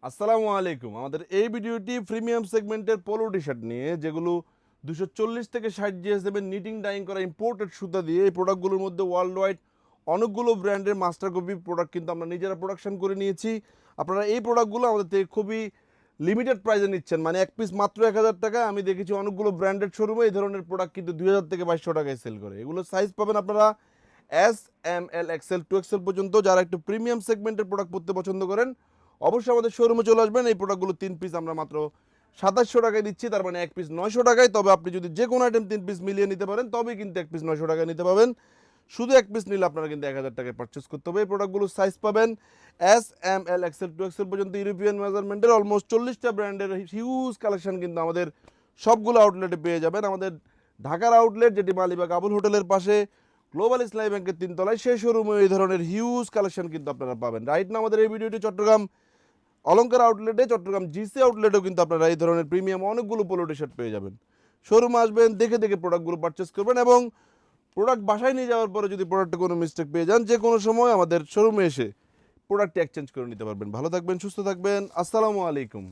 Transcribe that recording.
আসসালামু আলাইকুম। আমাদের এই ভিডিওটি প্রিমিয়াম সেগমেন্টের পোলো টি-শার্ট নিয়ে, যেগুলো 240 থেকে 60 জিএসএম এর নিটিং ডাইং করা ইম্পোর্টেড সুতা দিয়ে এই প্রোডাক্টগুলোর মধ্যে ওয়ার্ল্ড ওয়াইড অনেকগুলো ব্র্যান্ডের মাস্টার কপি প্রোডাক্ট কিন্তু আমরা নিজেরা প্রোডাকশন করে নিয়েছি। আপনারা এই প্রোডাক্টগুলো আমাদের থেকে খুবই লিমিটেড প্রাইসে নিচ্ছেন, মানে এক পিস মাত্র 1000 টাকা। আমি দেখেছি অনেকগুলো ব্র্যান্ডেড শোরুমে এই ধরনের প্রোডাক্ট কিন্তু 2000 থেকে 2200 টাকায় সেল করে। এগুলো সাইজ পাবেন আপনারা এস, এম, এল, এক্সেল, 2XL পর্যন্ত। যারা একটু প্রিমিয়াম সেগমেন্টের প্রোডাক্ট পড়তে পছন্দ করেন অবশ্যই আমাদের শোরুমে চলে আসবেন। এই প্রোডাক্টগুলো 3 পিস আমরা মাত্র 2700 টাকায় দিচ্ছি, তার মানে এক পিস 900 টাকায়। তবে আপনি যদি যে কোনো আইটেম 3 পিস মিলিয়ে নিতে পারেন তবেই কিন্তু এক পিস 900 টাকায় নিতে পাবেন। শুধু এক পিস নিলে আপনারা কিন্তু 1000 টাকায় পারচেস করতে হবে। এই প্রোডাক্টগুলো সাইজ পাবেন এস, এম, এল, এক্সেল, 2XL পর্যন্ত। ইউরোপিয়ান মেজারমেন্টের অলমোস্ট 40টা ব্র্যান্ডের হিউজ কালেকশন কিন্তু আমাদের সবগুলো আউটলেটে পেয়ে যাবেন। আমাদের ঢাকার আউটলেট, যেটি মালিবাগ আবুল হোটেলের পাশে গ্লোবাল ইসলামী ব্যাংকের 3 তলায়, সেই শোরুমে এই ধরনের হিউজ কালেকশন কিন্তু আপনারা পাবেন। রাইট না আমাদের এই ভিডিওটি চট্টগ্রাম অলঙ্কার আউটলেটে, চট্টগ্রাম জিসি আউটলেটেও কিন্তু আপনারা এই ধরনের প্রিমিয়াম অনেকগুলো পোলো টি শার্ট পেয়ে যাবেন। শোরুমে আসবেন, দেখে দেখে প্রোডাক্টগুলো পারচেস করবেন, এবং প্রোডাক্ট বাসায় নিয়ে যাওয়ার পরে যদি প্রোডাক্টে কোনো মিস্টেক পেয়ে যান, যে কোনো সময় আমাদের শোরুমে এসে প্রোডাক্টটি এক্সচেঞ্জ করে নিতে পারবেন। ভালো থাকবেন, সুস্থ থাকবেন। আসসালামু আলাইকুম।